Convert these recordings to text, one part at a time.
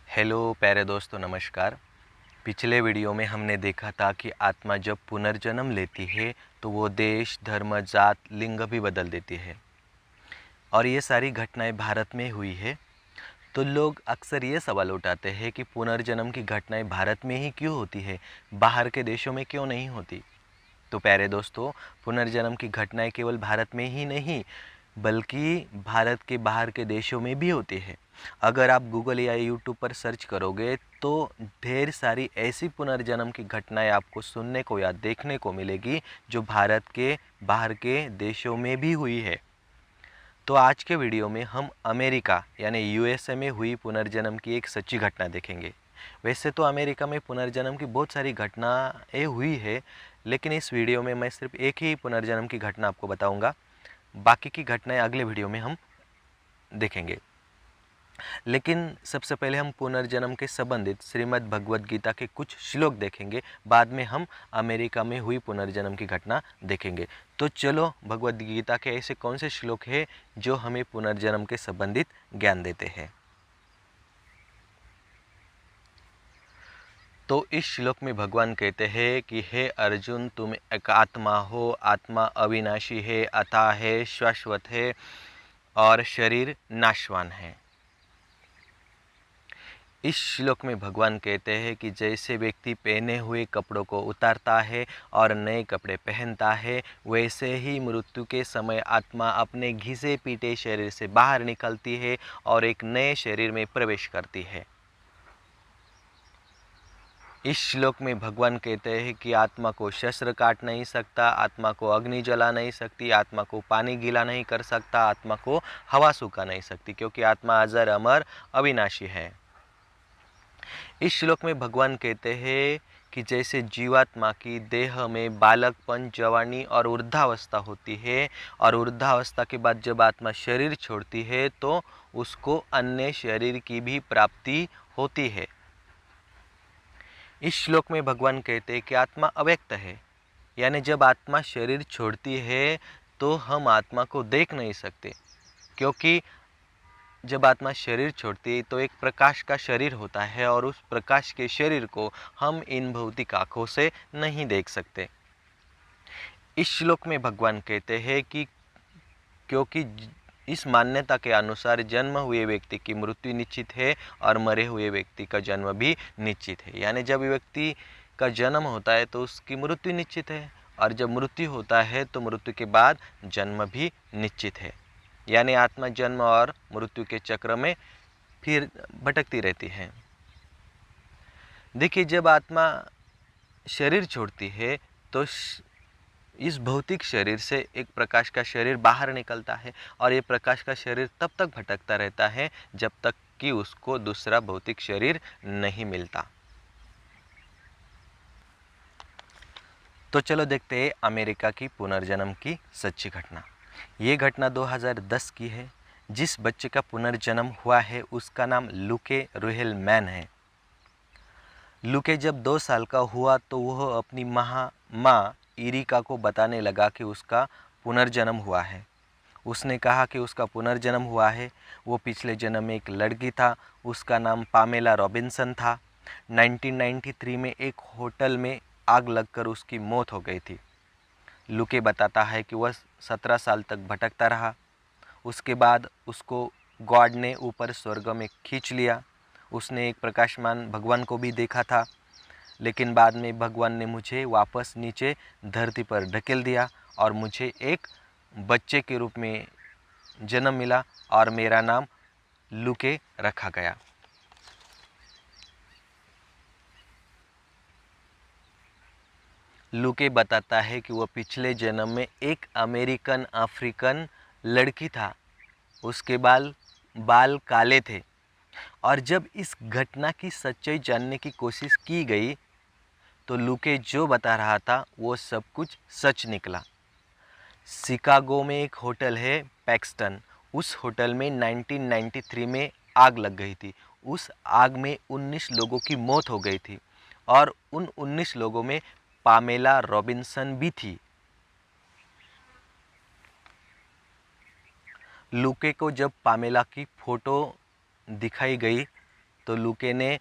Hello प्यारे दोस्तों, नमस्कार। पिछले वीडियो में हमने देखा था कि आत्मा जब पुनर्जन्म लेती है तो वो देश, धर्म, जात, लिंग भी बदल देती है और ये सारी घटनाएं भारत में हुई है। तो लोग अक्सर ये सवाल उठाते हैं कि पुनर्जन्म की घटनाएं भारत में ही क्यों होती है, बाहर के देशों में क्यों नहीं होती। तो प्यारे दोस्तों, पुनर्जन्म की घटनाएं केवल भारत में ही नहीं बल्कि भारत के बाहर के देशों में भी होती है। अगर आप गूगल या यूट्यूब पर सर्च करोगे तो ढेर सारी ऐसी पुनर्जन्म की घटनाएं आपको सुनने को या देखने को मिलेगी जो भारत के बाहर के देशों में भी हुई है। तो आज के वीडियो में हम अमेरिका यानी यूएसए में हुई पुनर्जन्म की एक सच्ची घटना देखेंगे। वैसे तो अमेरिका में पुनर्जन्म की बहुत सारी घटनाएं हुई है, लेकिन इस वीडियो में मैं सिर्फ एक ही पुनर्जन्म की घटना आपको बताऊंगा। बाकी की घटनाएं अगले वीडियो में हम देखेंगे। लेकिन सबसे पहले हम पुनर्जन्म के संबंधित श्रीमद् भगवद गीता के कुछ श्लोक देखेंगे, बाद में हम अमेरिका में हुई पुनर्जन्म की घटना देखेंगे। तो चलो, भगवद गीता के ऐसे कौन से श्लोक हैं जो हमें पुनर्जन्म के संबंधित ज्ञान देते हैं। तो इस श्लोक में भगवान कहते हैं कि हे अर्जुन, तुम एक आत्मा हो, आत्मा अविनाशी है, अथाह है, शाश्वत है और शरीर नाशवान है। इस श्लोक में भगवान कहते हैं कि जैसे व्यक्ति पहने हुए कपड़ों को उतारता है और नए कपड़े पहनता है, वैसे ही मृत्यु के समय आत्मा अपने घिसे पीटे शरीर से बाहर निकलती है और एक नए शरीर में प्रवेश करती है। इस श्लोक में भगवान कहते हैं कि आत्मा को शस्त्र काट नहीं सकता, आत्मा को अग्नि जला नहीं सकती, आत्मा को पानी गीला नहीं कर सकता, आत्मा को हवा सूखा नहीं सकती, क्योंकि आत्मा अजर, अमर, अविनाशी है। इस श्लोक में भगवान कहते हैं कि जैसे जीवात्मा की देह में बालकपन, जवानी और वृद्धावस्था होती है और वृद्धावस्था के बाद जब आत्मा शरीर छोड़ती है तो उसको अन्य शरीर की भी प्राप्ति होती है। इस श्लोक में भगवान कहते हैं कि आत्मा अव्यक्त है, यानी जब आत्मा शरीर छोड़ती है तो हम आत्मा को देख नहीं सकते, क्योंकि जब आत्मा शरीर छोड़ती है तो एक प्रकाश का शरीर होता है और उस प्रकाश के शरीर को हम इन भौतिक आँखों से नहीं देख सकते। इस श्लोक में भगवान कहते हैं कि क्योंकि इस मान्यता के अनुसार जन्म हुए व्यक्ति की मृत्यु निश्चित है और मरे हुए व्यक्ति का जन्म भी निश्चित है। यानी जब व्यक्ति का जन्म होता है तो उसकी मृत्यु निश्चित है और जब मृत्यु होता है तो मृत्यु के बाद जन्म भी निश्चित है। यानी आत्मा जन्म और मृत्यु के चक्र में फिर भटकती रहती है। देखिए, जब आत्मा शरीर छोड़ती है तो इस भौतिक शरीर से एक प्रकाश का शरीर बाहर निकलता है और ये प्रकाश का शरीर तब तक भटकता रहता है जब तक कि उसको दूसरा भौतिक शरीर नहीं मिलता। तो चलो देखते हैं अमेरिका की पुनर्जन्म की सच्ची घटना। ये घटना 2010 की है। जिस बच्चे का पुनर्जन्म हुआ है उसका नाम लुके रुहेलमैन है। लुके जब 2 साल का हुआ तो वह अपनी माँ इरिका को बताने लगा कि उसका पुनर्जन्म हुआ है। उसने कहा कि उसका पुनर्जन्म हुआ है। वो पिछले जन्म में एक लड़की था, उसका नाम पामेला रॉबिन्सन था। 1993 में एक होटल में आग लगकर उसकी मौत हो गई थी। लुके बताता है कि वह 17 साल तक भटकता रहा। उसके बाद उसको गॉड ने ऊपर स्वर्ग में खींच लिया। उसने एक प्रकाशमान भगवान को भी देखा था, लेकिन बाद में भगवान ने मुझे वापस नीचे धरती पर ढकेल दिया और मुझे एक बच्चे के रूप में जन्म मिला और मेरा नाम लुके रखा गया। लुके बताता है कि वह पिछले जन्म में एक अमेरिकन अफ्रीकन लड़की था। उसके बाल काले थे और जब इस घटना की सच्चाई जानने की कोशिश की गई तो लुके जो बता रहा था वो सब कुछ सच निकला। शिकागो में एक होटल है पैक्सटन, उस होटल में 1993 में आग लग गई थी। उस आग में 19 लोगों की मौत हो गई थी और उन 19 लोगों में पामेला रॉबिन्सन भी थी। लुके को जब पामेला की फ़ोटो दिखाई गई तो लूके ने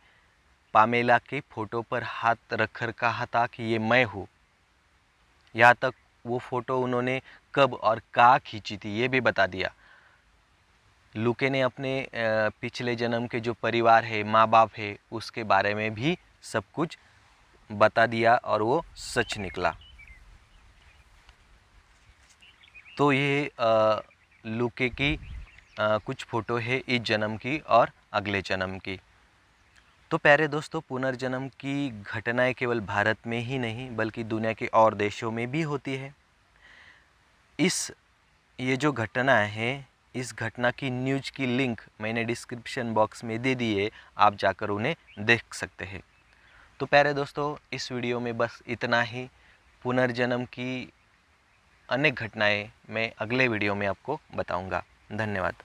पामेला के फ़ोटो पर हाथ रखकर कहा था कि ये मैं हूँ। यहाँ तक वो फ़ोटो उन्होंने कब और कहाँ खींची थी ये भी बता दिया। लूके ने अपने पिछले जन्म के जो परिवार है, माँ बाप है, उसके बारे में भी सब कुछ बता दिया और वो सच निकला। तो ये लूके की कुछ फ़ोटो है इस जन्म की और अगले जन्म की। तो प्यारे दोस्तों, पुनर्जन्म की घटनाएं केवल भारत में ही नहीं बल्कि दुनिया के और देशों में भी होती है। ये जो घटना है, इस घटना की न्यूज़ की लिंक मैंने डिस्क्रिप्शन बॉक्स में दे दी है, आप जाकर उन्हें देख सकते हैं। तो प्यारे दोस्तों, इस वीडियो में बस इतना ही। पुनर्जन्म की अनेक घटनाएं मैं अगले वीडियो में आपको बताऊंगा। धन्यवाद।